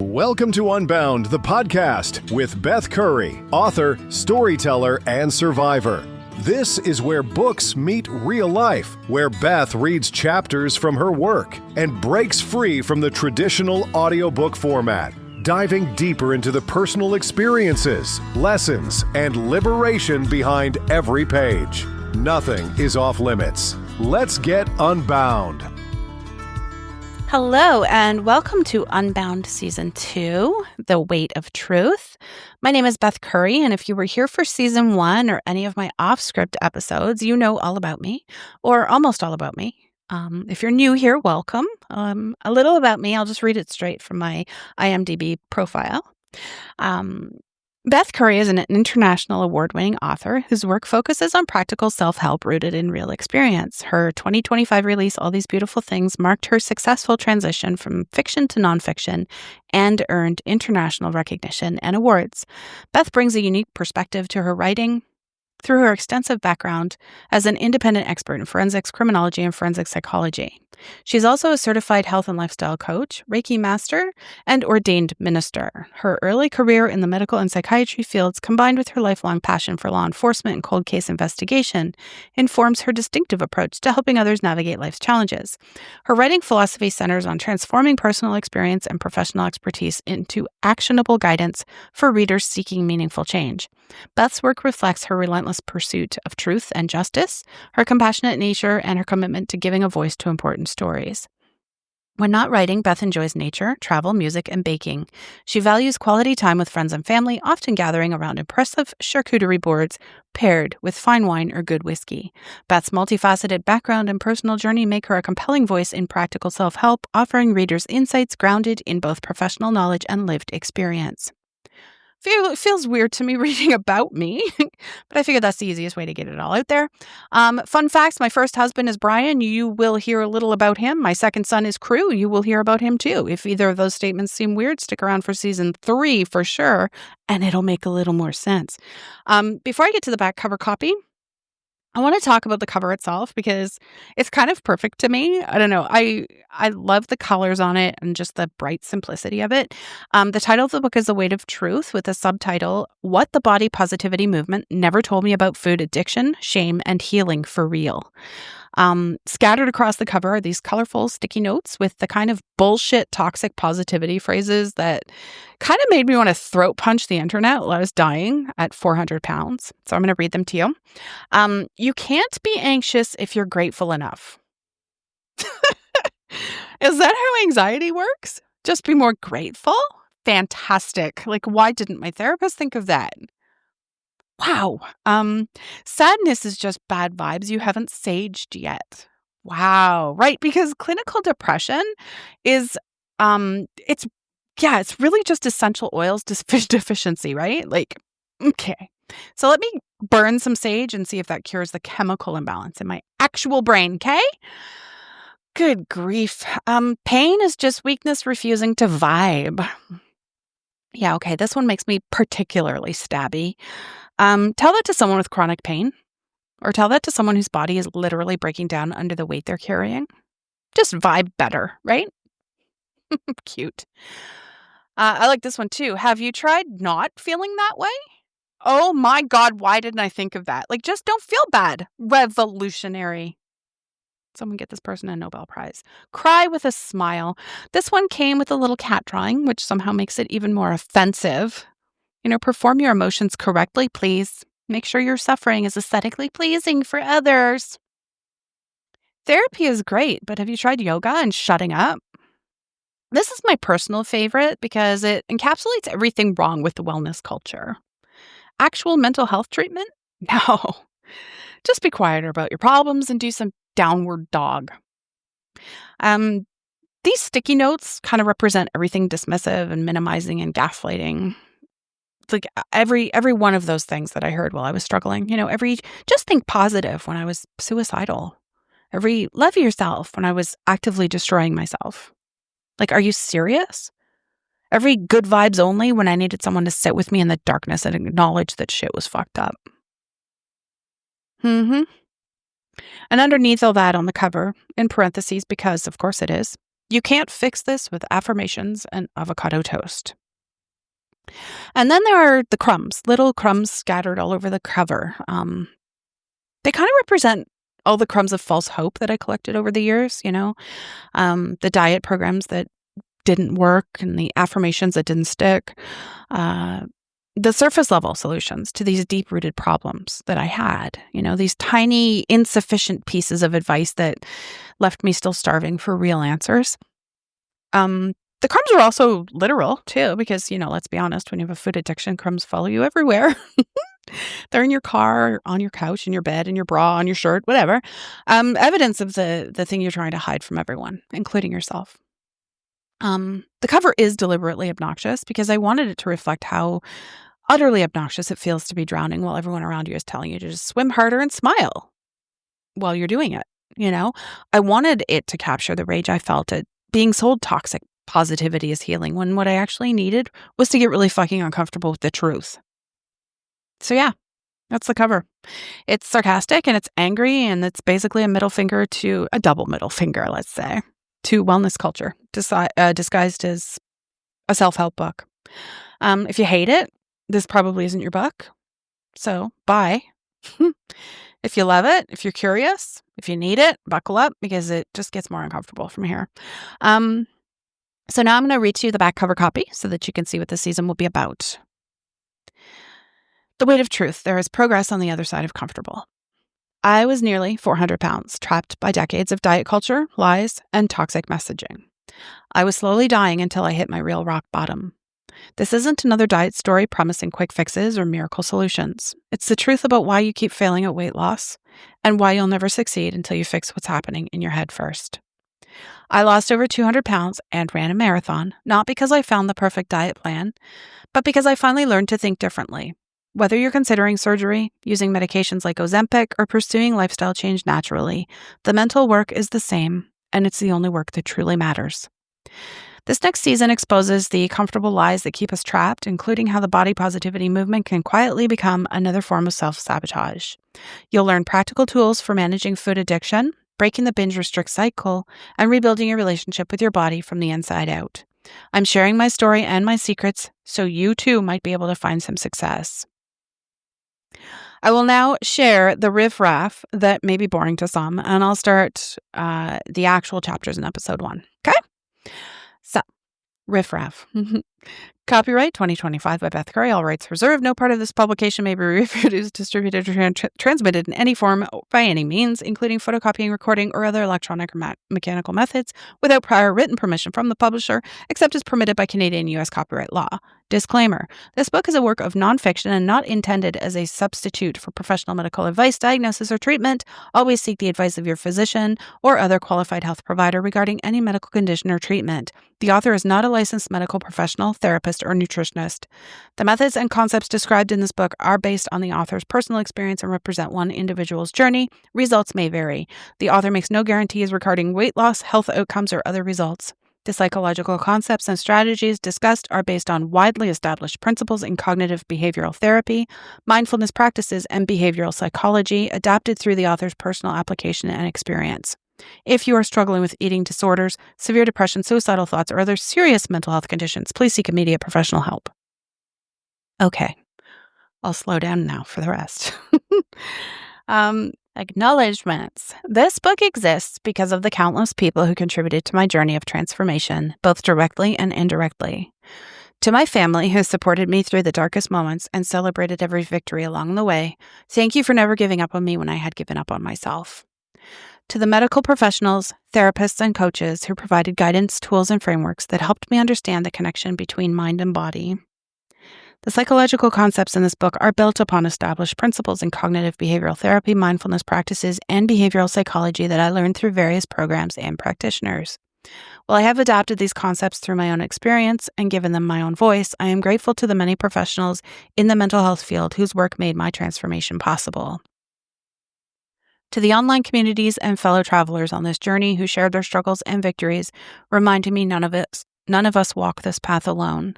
Welcome to Unbound, the podcast with Beth Curry, author, storyteller, and survivor. This is where books meet real life, where Beth reads chapters from her work and breaks free from the traditional audiobook format, diving deeper into the personal experiences, lessons, and liberation behind every page. Nothing is off limits. Let's get unbound. Hello, and welcome to Unbound Season 2, The Weight of Truth. My name is Beth Curry, and if you were here for Season 1 or any of my off-script episodes, you know all about me, or almost all about me. If you're new here, welcome. A little about me, I'll just read it straight from my IMDb profile. Beth Curry is an international award-winning author whose work focuses on practical self-help rooted in real experience. Her 2025 release, All These Beautiful Things, marked her successful transition from fiction to nonfiction and earned international recognition and awards. Beth brings a unique perspective to her writing through her extensive background as an independent expert in forensics, criminology, and forensic psychology. She's also a certified health and lifestyle coach, Reiki master, and ordained minister. Her early career in the medical and psychiatry fields, combined with her lifelong passion for law enforcement and cold case investigation, informs her distinctive approach to helping others navigate life's challenges. Her writing philosophy centers on transforming personal experience and professional expertise into actionable guidance for readers seeking meaningful change. Beth's work reflects her relentless pursuit of truth and justice, her compassionate nature, and her commitment to giving a voice to important stories. When not writing, Beth enjoys nature, travel, music, and baking. She values quality time with friends and family, often gathering around impressive charcuterie boards paired with fine wine or good whiskey. Beth's multifaceted background and personal journey make her a compelling voice in practical self-help, offering readers insights grounded in both professional knowledge and lived experience. It feels weird to me reading about me, but I figured that's the easiest way to get it all out there. Fun facts, my first husband is Brian. You will hear a little about him. My second son is Crew. You will hear about him too. If either of those statements seem weird, stick around for Season 3 for sure, and it'll make a little more sense. Before I get to the back cover copy, I want to talk about the cover itself because it's kind of perfect to me. I don't know. I love the colors on it and just the bright simplicity of it. The title of the book is The Weight of Truth with the subtitle, What the Body Positivity Movement Never Told Me About Food Addiction, Shame, and Healing for Real. Scattered across the cover are these colorful sticky notes with the kind of bullshit toxic positivity phrases that kind of made me want to throat punch the internet while I was dying at 400 pounds. So I'm going to read them to you. You can't be anxious if you're grateful enough. Is that how anxiety works? Just be more grateful? Fantastic. Like, why didn't my therapist think of that? Wow. Sadness is just bad vibes you haven't saged yet. Wow. Right. Because clinical depression is, it's really just essential oils deficiency, right? Like, okay. So let me burn some sage and see if that cures the chemical imbalance in my actual brain. Okay. Good grief. Pain is just weakness refusing to vibe. Yeah. Okay. This one makes me particularly stabby. Tell that to someone with chronic pain, or tell that to someone whose body is literally breaking down under the weight they're carrying. Just vibe better, right? Cute. I like this one too. Have you tried not feeling that way? Oh my God, why didn't I think of that? Like, just don't feel bad. Revolutionary. Someone get this person a Nobel Prize. Cry with a smile. This one came with a little cat drawing, which somehow makes it even more offensive. Perform your emotions correctly, please. Make sure your suffering is aesthetically pleasing for others. Therapy is great, but have you tried yoga and shutting up? This is my personal favorite because it encapsulates everything wrong with the wellness culture. Actual mental health treatment? No. Just be quieter about your problems and do some downward dog. These sticky notes kind of represent everything dismissive and minimizing and gaslighting. Like every one of those things that I heard while I was struggling, just think positive when I was suicidal, love yourself when I was actively destroying myself. Like, are you serious? Every good vibes only when I needed someone to sit with me in the darkness and acknowledge that shit was fucked up. And underneath all that on the cover, in parentheses, because of course it is, You can't fix this with affirmations and avocado toast. And then there are the crumbs, little crumbs scattered all over the cover. They kind of represent all the crumbs of false hope that I collected over the years, the diet programs that didn't work and the affirmations that didn't stick, the surface level solutions to these deep rooted problems that I had, these tiny insufficient pieces of advice that left me still starving for real answers. The crumbs are also literal too, because, let's be honest, when you have a food addiction, crumbs follow you everywhere. They're in your car, on your couch, in your bed, in your bra, on your shirt, whatever. Evidence of the thing you're trying to hide from everyone, including yourself. The cover is deliberately obnoxious because I wanted it to reflect how utterly obnoxious it feels to be drowning while everyone around you is telling you to just swim harder and smile while you're doing it. I wanted it to capture the rage I felt at being sold toxic positivity as healing when what I actually needed was to get really fucking uncomfortable with the truth. So yeah, that's the cover. It's sarcastic and it's angry and it's basically a double middle finger, let's say, to wellness culture, disguised as a self-help book. If you hate it, this probably isn't your book. So bye. If you love it, if you're curious, if you need it, buckle up because it just gets more uncomfortable from here. So now I'm going to read to you the back cover copy so that you can see what this season will be about. The weight of truth. There is progress on the other side of comfortable. I was nearly 400 pounds, trapped by decades of diet culture, lies, and toxic messaging. I was slowly dying until I hit my real rock bottom. This isn't another diet story promising quick fixes or miracle solutions. It's the truth about why you keep failing at weight loss and why you'll never succeed until you fix what's happening in your head first. I lost over 200 pounds and ran a marathon, not because I found the perfect diet plan, but because I finally learned to think differently. Whether you're considering surgery, using medications like Ozempic, or pursuing lifestyle change naturally, the mental work is the same, and it's the only work that truly matters. This next season exposes the comfortable lies that keep us trapped, including how the body positivity movement can quietly become another form of self-sabotage. You'll learn practical tools for managing food addiction, breaking the binge-restrict cycle, and rebuilding your relationship with your body from the inside out. I'm sharing my story and my secrets so you too might be able to find some success. I will now share the riff-raff that may be boring to some, and I'll start the actual chapters in episode 1. Okay? So, riff-raff. Copyright 2025 by Beth Curry. All rights reserved. No part of this publication may be reproduced, distributed, or transmitted in any form by any means, including photocopying, recording, or other electronic or mechanical methods, without prior written permission from the publisher, except as permitted by Canadian and U.S. copyright law. Disclaimer. This book is a work of nonfiction and not intended as a substitute for professional medical advice, diagnosis, or treatment. Always seek the advice of your physician or other qualified health provider regarding any medical condition or treatment. The author is not a licensed medical professional, therapist, or nutritionist. The methods and concepts described in this book are based on the author's personal experience and represent one individual's journey. Results may vary. The author makes no guarantees regarding weight loss, health outcomes, or other results. The psychological concepts and strategies discussed are based on widely established principles in cognitive behavioral therapy, mindfulness practices, and behavioral psychology, adapted through the author's personal application and experience. If you are struggling with eating disorders, severe depression, suicidal thoughts, or other serious mental health conditions, please seek immediate professional help. Okay, I'll slow down now for the rest. Acknowledgements. This book exists because of the countless people who contributed to my journey of transformation, both directly and indirectly. To my family, who supported me through the darkest moments and celebrated every victory along the way, thank you for never giving up on me when I had given up on myself. To the medical professionals, therapists, and coaches who provided guidance, tools, and frameworks that helped me understand the connection between mind and body. The psychological concepts in this book are built upon established principles in cognitive behavioral therapy, mindfulness practices, and behavioral psychology that I learned through various programs and practitioners. While I have adapted these concepts through my own experience and given them my own voice, I am grateful to the many professionals in the mental health field whose work made my transformation possible. To the online communities and fellow travelers on this journey who shared their struggles and victories, reminding me none of us walk this path alone.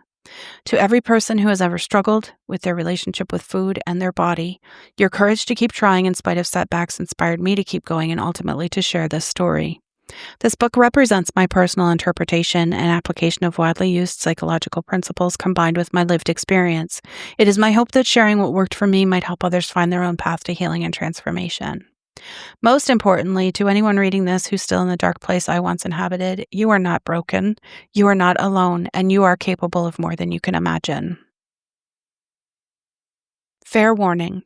To every person who has ever struggled with their relationship with food and their body, your courage to keep trying in spite of setbacks inspired me to keep going and ultimately to share this story. This book represents my personal interpretation and application of widely used psychological principles combined with my lived experience. It is my hope that sharing what worked for me might help others find their own path to healing and transformation. Most importantly, to anyone reading this who's still in the dark place I once inhabited, you are not broken, you are not alone, and you are capable of more than you can imagine. Fair warning.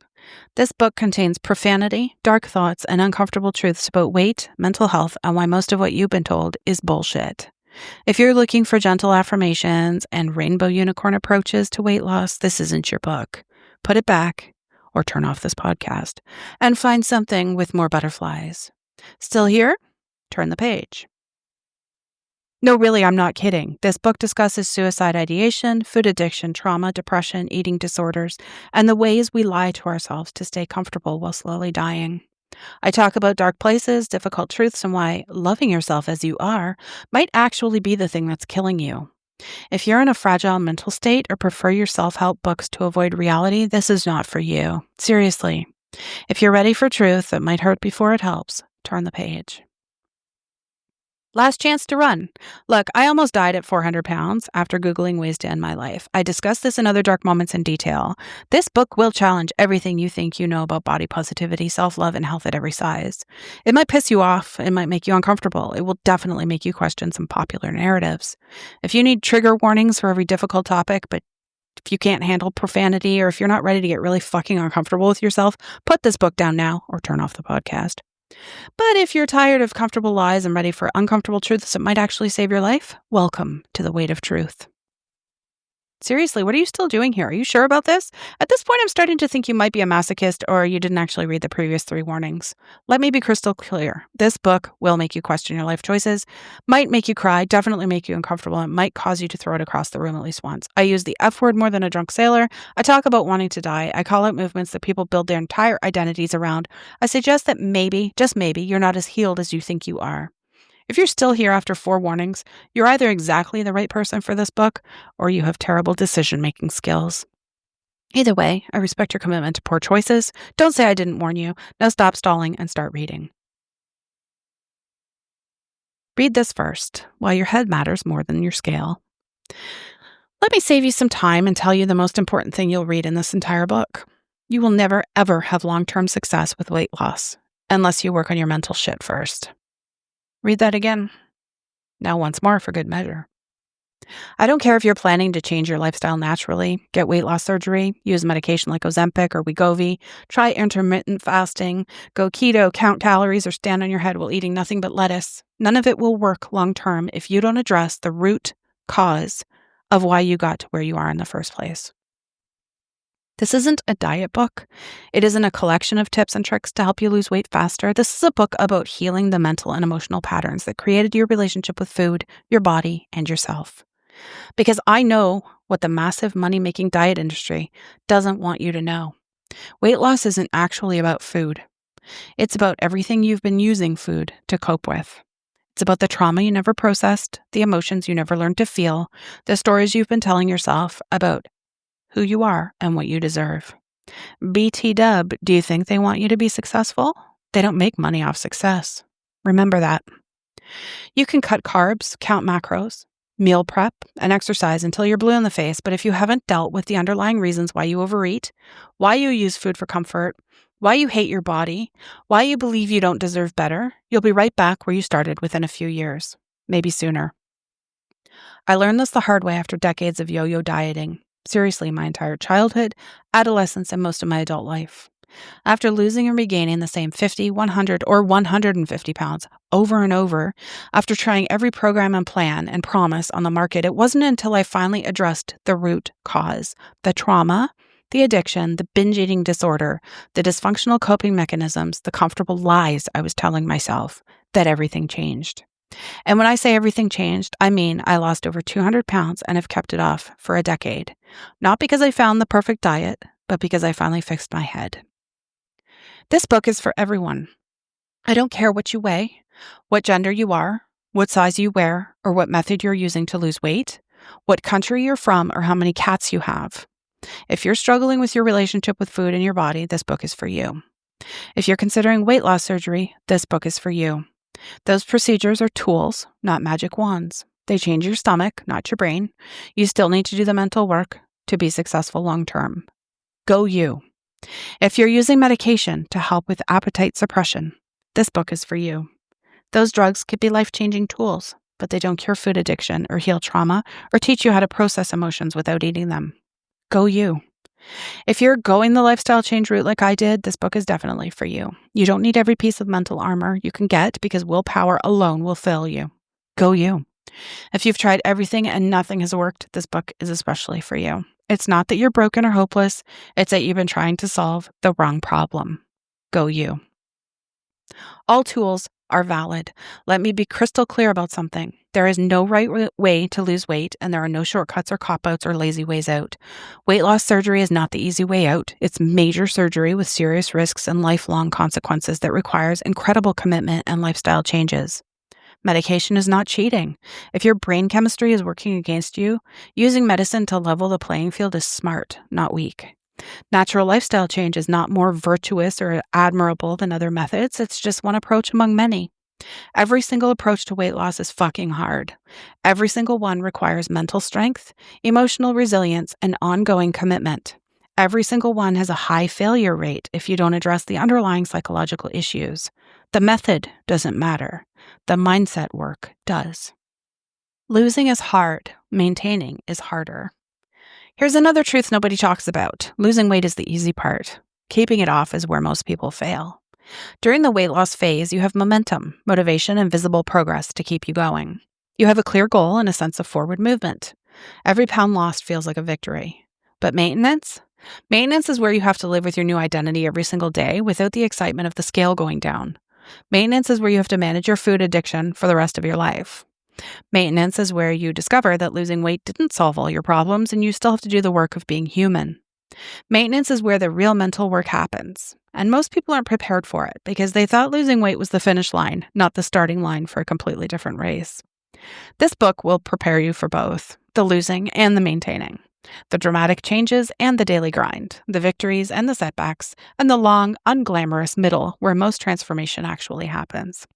This book contains profanity, dark thoughts, and uncomfortable truths about weight, mental health, and why most of what you've been told is bullshit. If you're looking for gentle affirmations and rainbow unicorn approaches to weight loss, this isn't your book. Put it back, or turn off this podcast, and find something with more butterflies. Still here? Turn the page. No, really, I'm not kidding. This book discusses suicide ideation, food addiction, trauma, depression, eating disorders, and the ways we lie to ourselves to stay comfortable while slowly dying. I talk about dark places, difficult truths, and why loving yourself as you are might actually be the thing that's killing you. If you're in a fragile mental state or prefer your self-help books to avoid reality, this is not for you. Seriously. If you're ready for truth that might hurt before it helps, turn the page. Last chance to run. Look, I almost died at 400 pounds after Googling ways to end my life. I discuss this in other dark moments in detail. This book will challenge everything you think you know about body positivity, self-love, and health at every size. It might piss you off. It might make you uncomfortable. It will definitely make you question some popular narratives. If you need trigger warnings for every difficult topic, but if you can't handle profanity or if you're not ready to get really fucking uncomfortable with yourself, put this book down now or turn off the podcast. But if you're tired of comfortable lies and ready for uncomfortable truths that might actually save your life, welcome to the weight of truth. Seriously, what are you still doing here? Are you sure about this? At this point, I'm starting to think you might be a masochist or you didn't actually read the previous 3 warnings. Let me be crystal clear. This book will make you question your life choices, might make you cry, definitely make you uncomfortable, and might cause you to throw it across the room at least once. I use the F word more than a drunk sailor. I talk about wanting to die. I call out movements that people build their entire identities around. I suggest that maybe, just maybe, you're not as healed as you think you are. If you're still here after 4 warnings, you're either exactly the right person for this book or you have terrible decision-making skills. Either way, I respect your commitment to poor choices. Don't say I didn't warn you. Now stop stalling and start reading. Read this first, while your head matters more than your scale. Let me save you some time and tell you the most important thing you'll read in this entire book. You will never, ever have long-term success with weight loss unless you work on your mental shit first. Read that again. Now once more for good measure. I don't care if you're planning to change your lifestyle naturally, get weight loss surgery, use medication like Ozempic or Wegovy, try intermittent fasting, go keto, count calories, or stand on your head while eating nothing but lettuce. None of it will work long term if you don't address the root cause of why you got to where you are in the first place. This isn't a diet book. It isn't a collection of tips and tricks to help you lose weight faster. This is a book about healing the mental and emotional patterns that created your relationship with food, your body, and yourself. Because I know what the massive money-making diet industry doesn't want you to know. Weight loss isn't actually about food. It's about everything you've been using food to cope with. It's about the trauma you never processed, the emotions you never learned to feel, the stories you've been telling yourself about who you are and what you deserve. BT dub, do you think they want you to be successful? They don't make money off success. Remember that. You can cut carbs, count macros, meal prep, and exercise until you're blue in the face, but if you haven't dealt with the underlying reasons why you overeat, why you use food for comfort, why you hate your body, why you believe you don't deserve better, you'll be right back where you started within a few years, maybe sooner. I learned this the hard way after decades of yo-yo dieting. Seriously, my entire childhood, adolescence, and most of my adult life. After losing and regaining the same 50, 100, or 150 pounds over and over, after trying every program and plan and promise on the market, it wasn't until I finally addressed the root cause, the trauma, the addiction, the binge eating disorder, the dysfunctional coping mechanisms, the comfortable lies I was telling myself, that everything changed. And when I say everything changed, I mean I lost over 200 pounds and have kept it off for a decade. Not because I found the perfect diet, but because I finally fixed my head. This book is for everyone. I don't care what you weigh, what gender you are, what size you wear, or what method you're using to lose weight, what country you're from, or how many cats you have. If you're struggling with your relationship with food and your body, this book is for you. If you're considering weight loss surgery, this book is for you. Those procedures are tools, not magic wands. They change your stomach, not your brain. You still need to do the mental work to be successful long term. Go you. If you're using medication to help with appetite suppression, this book is for you. Those drugs could be life-changing tools, but they don't cure food addiction or heal trauma or teach you how to process emotions without eating them. Go you. If you're going the lifestyle change route like I did, this book is definitely for you. You don't need every piece of mental armor you can get because willpower alone will fail you. Go you. If you've tried everything and nothing has worked, this book is especially for you. It's not that you're broken or hopeless. It's that you've been trying to solve the wrong problem. Go you. All tools are valid. Let me be crystal clear about something. There is no right way to lose weight, and there are no shortcuts or cop-outs or lazy ways out. Weight loss surgery is not the easy way out. It's major surgery with serious risks and lifelong consequences that requires incredible commitment and lifestyle changes. Medication is not cheating. If your brain chemistry is working against you, using medicine to level the playing field is smart, not weak. Natural lifestyle change is not more virtuous or admirable than other methods. It's just one approach among many. Every single approach to weight loss is fucking hard. Every single one requires mental strength, emotional resilience, and ongoing commitment. Every single one has a high failure rate if you don't address the underlying psychological issues. The method doesn't matter. The mindset work does. Losing is hard. Maintaining is harder. Here's another truth nobody talks about. Losing weight is the easy part. Keeping it off is where most people fail. During the weight loss phase, you have momentum, motivation, and visible progress to keep you going. You have a clear goal and a sense of forward movement. Every pound lost feels like a victory. But maintenance? Maintenance is where you have to live with your new identity every single day without the excitement of the scale going down. Maintenance is where you have to manage your food addiction for the rest of your life. Maintenance is where you discover that losing weight didn't solve all your problems and you still have to do the work of being human. Maintenance is where the real mental work happens. And most people aren't prepared for it because they thought losing weight was the finish line, not the starting line for a completely different race. This book will prepare you for both, the losing and the maintaining, the dramatic changes and the daily grind, the victories and the setbacks, and the long, unglamorous middle where most transformation actually happens.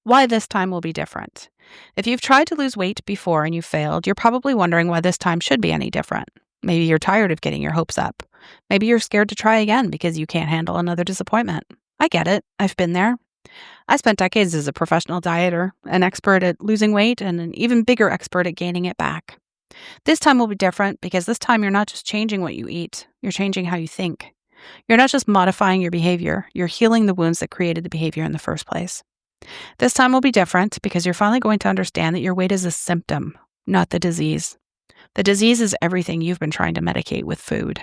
Why this time will be different. If you've tried to lose weight before and you failed, you're probably wondering why this time should be any different. Maybe you're tired of getting your hopes up. Maybe you're scared to try again because you can't handle another disappointment. I get it. I've been there. I spent decades as a professional dieter, an expert at losing weight, and an even bigger expert at gaining it back. This time will be different because this time you're not just changing what you eat, you're changing how you think. You're not just modifying your behavior, you're healing the wounds that created the behavior in the first place. This time will be different because you're finally going to understand that your weight is a symptom, not the disease. The disease is everything you've been trying to medicate with food.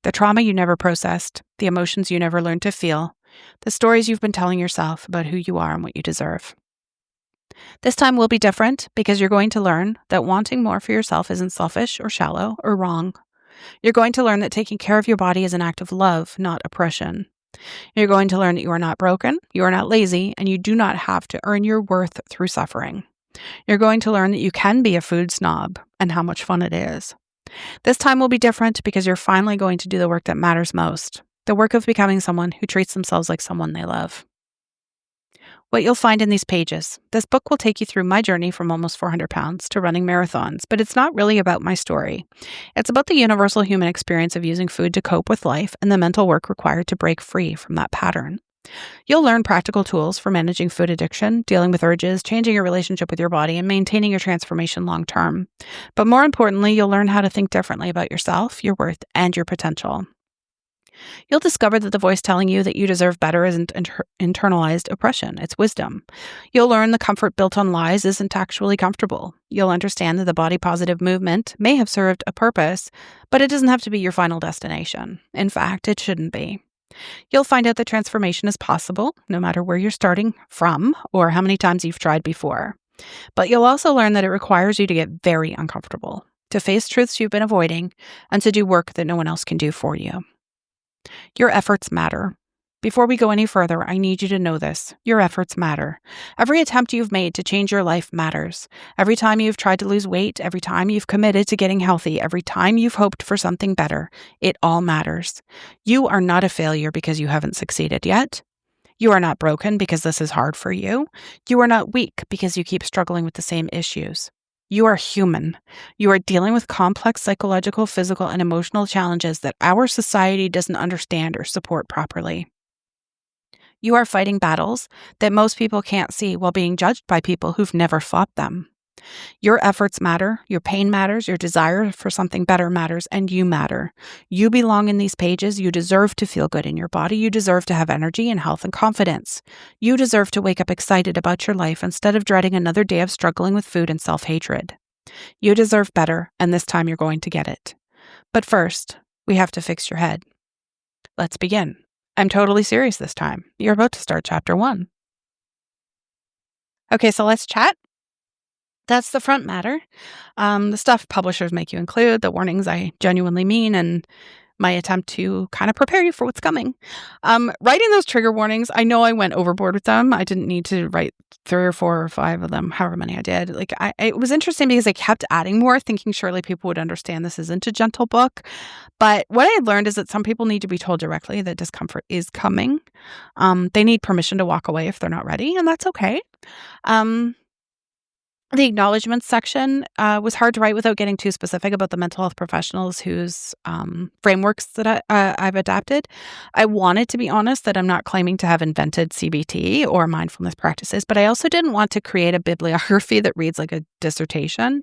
The trauma you never processed, the emotions you never learned to feel, the stories you've been telling yourself about who you are and what you deserve. This time will be different because you're going to learn that wanting more for yourself isn't selfish or shallow or wrong. You're going to learn that taking care of your body is an act of love, not oppression. You're going to learn that you are not broken, you are not lazy, and you do not have to earn your worth through suffering. You're going to learn that you can be a food snob and how much fun it is. This time will be different because you're finally going to do the work that matters most, the work of becoming someone who treats themselves like someone they love. What you'll find in these pages, this book will take you through my journey from almost 400 pounds to running marathons, but it's not really about my story. It's about the universal human experience of using food to cope with life and the mental work required to break free from that pattern. You'll learn practical tools for managing food addiction, dealing with urges, changing your relationship with your body, and maintaining your transformation long term. But more importantly, you'll learn how to think differently about yourself, your worth, and your potential. You'll discover that the voice telling you that you deserve better isn't internalized oppression, it's wisdom. You'll learn the comfort built on lies isn't actually comfortable. You'll understand that the body positive movement may have served a purpose, but it doesn't have to be your final destination. In fact, it shouldn't be. You'll find out that transformation is possible, no matter where you're starting from or how many times you've tried before. But you'll also learn that it requires you to get very uncomfortable, to face truths you've been avoiding, and to do work that no one else can do for you. Your efforts matter. Before we go any further, I need you to know this. Your efforts matter. Every attempt you've made to change your life matters. Every time you've tried to lose weight, every time you've committed to getting healthy, every time you've hoped for something better, it all matters. You are not a failure because you haven't succeeded yet. You are not broken because this is hard for you. You are not weak because you keep struggling with the same issues. You are human. You are dealing with complex psychological, physical, and emotional challenges that our society doesn't understand or support properly. You are fighting battles that most people can't see while being judged by people who've never fought them. Your efforts matter, your pain matters, your desire for something better matters, and you matter. You belong in these pages. You deserve to feel good in your body. You deserve to have energy and health and confidence. You deserve to wake up excited about your life instead of dreading another day of struggling with food and self-hatred. You deserve better, and this time you're going to get it. But first, we have to fix your head. Let's begin. I'm totally serious this time. You're about to start chapter 1. Okay, so let's chat. That's the front matter. The stuff publishers make you include, the warnings I genuinely mean, and my attempt to kind of prepare you for what's coming. Writing those trigger warnings, I know I went overboard with them. I didn't need to write 3 or 4 or 5 of them, however many I did. It was interesting because I kept adding more, thinking surely people would understand this isn't a gentle book. But what I learned is that some people need to be told directly that discomfort is coming. They need permission to walk away if they're not ready, and that's okay. The acknowledgements section was hard to write without getting too specific about the mental health professionals whose frameworks that I've adapted. I wanted to be honest that I'm not claiming to have invented CBT or mindfulness practices, but I also didn't want to create a bibliography that reads like a dissertation,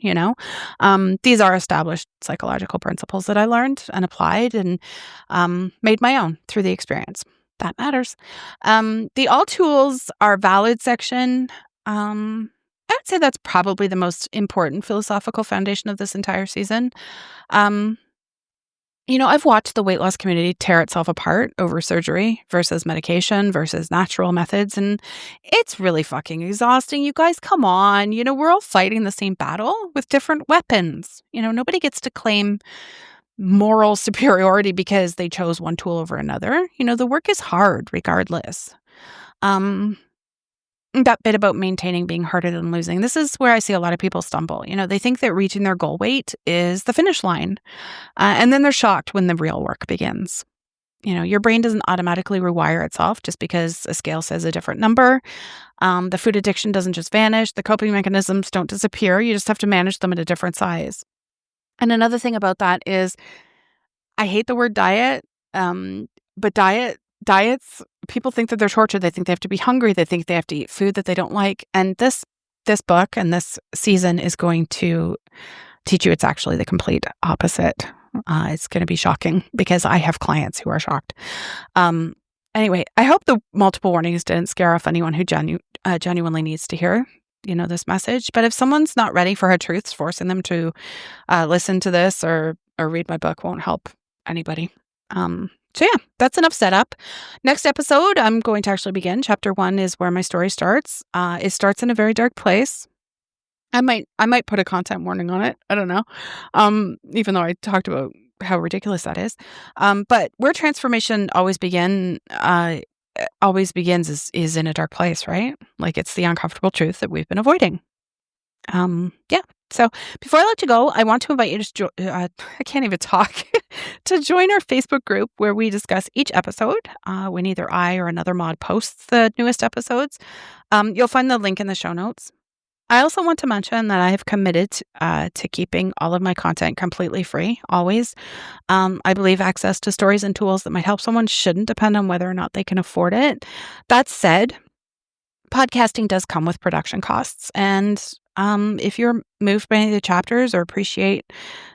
These are established psychological principles that I learned and applied and made my own through the experience. That matters. The all tools are valid section. I would say that's probably the most important philosophical foundation of this entire season. I've watched the weight loss community tear itself apart over surgery versus medication versus natural methods, and it's really fucking exhausting. You guys, come on. We're all fighting the same battle with different weapons. Nobody gets to claim moral superiority because they chose one tool over another. The work is hard regardless. That bit about maintaining being harder than losing. This is where I see a lot of people stumble. They think that reaching their goal weight is the finish line. And then they're shocked when the real work begins. Your brain doesn't automatically rewire itself just because a scale says a different number. The food addiction doesn't just vanish. The coping mechanisms don't disappear. You just have to manage them at a different size. And another thing about that is I hate the word diet, but diets, people think that they're tortured. They think they have to be hungry. They think they have to eat food that they don't like. And this book and this season is going to teach you it's actually the complete opposite. It's going to be shocking because I have clients who are shocked. Anyway, I hope the multiple warnings didn't scare off anyone who genuinely needs to hear, this message. But if someone's not ready for her truths, forcing them to listen to this or read my book won't help anybody. So yeah, that's enough setup. Next episode, I'm going to actually begin. Chapter 1 is where my story starts. It starts in a very dark place. I might put a content warning on it. I don't know. Even though I talked about how ridiculous that is. But where transformation always begins is in a dark place, right? Like it's the uncomfortable truth that we've been avoiding. Yeah. So before I let you go, I want to invite you to I can't even talk to join our Facebook group where we discuss each episode when either I or another mod posts the newest episodes. You'll find the link in the show notes. I also want to mention that I have committed to keeping all of my content completely free, always. I believe access to stories and tools that might help someone shouldn't depend on whether or not they can afford it. That said, podcasting does come with production costs. And if you're moved by any of the chapters or appreciate,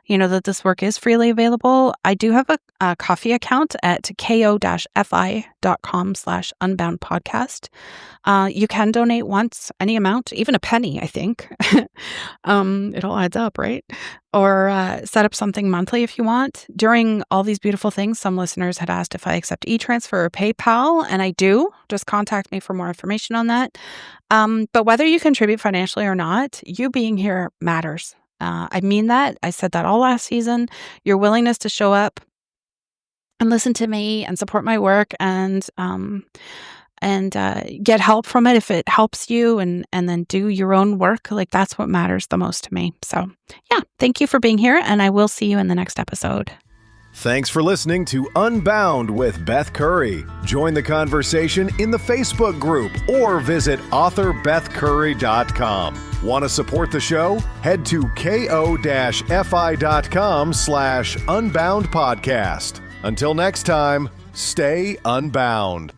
that this work is freely available, I do have a Ko-fi account at ko-fi.com/unbound podcast. You can donate once, any amount, even a penny, I think. It all adds up, right? Or set up something monthly if you want. During all these beautiful things, some listeners had asked if I accept e-transfer or PayPal, and I do. Just contact me for more information on that. But whether you contribute financially or not, you being here matters. I mean that. I said that all last season. Your willingness to show up and listen to me and support my work and get help from it if it helps you and then do your own work. Like that's what matters the most to me. So yeah, thank you for being here and I will see you in the next episode. Thanks for listening to Unbound with Beth Curry. Join the conversation in the Facebook group or visit authorbethcurry.com. Want to support the show? Head to ko-fi.com/unbound podcast. Until next time, stay unbound.